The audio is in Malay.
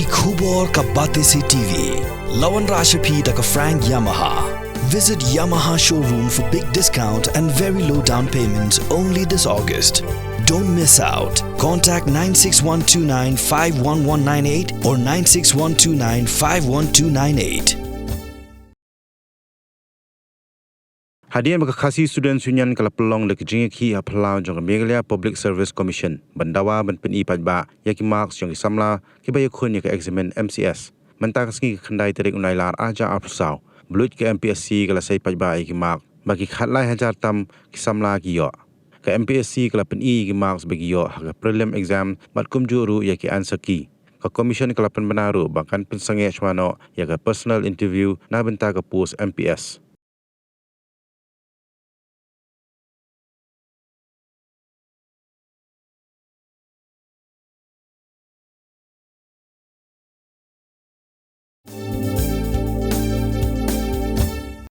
ki khubor ka bate se TV. Lawan Rashapi taka Frank Yamaha. Visit Yamaha showroom for big discount and very low down payments only this August. Don't miss out. Contact 96129-51198 or 96129-51298. Hadian makakasi student union kalapelong lek jingki aplau jong Megalia Public Service Commission bandawa ban pen Paidbah yaki marks jong samla ki Ïakhun yak examen MCS mentak ski khandai terik unailar aja apsau Bluit ke Mpsc kala sai Paidbah yaki mark bagi khatlai hajar tam ki samla ki yo ke Mpsc kala pen ki marks bagi yo ha prelim exam bat kumjuru yaki answer ki ka commission kala pen banaru bahkan pen sange chwano yak personal interview na benta ka post MPS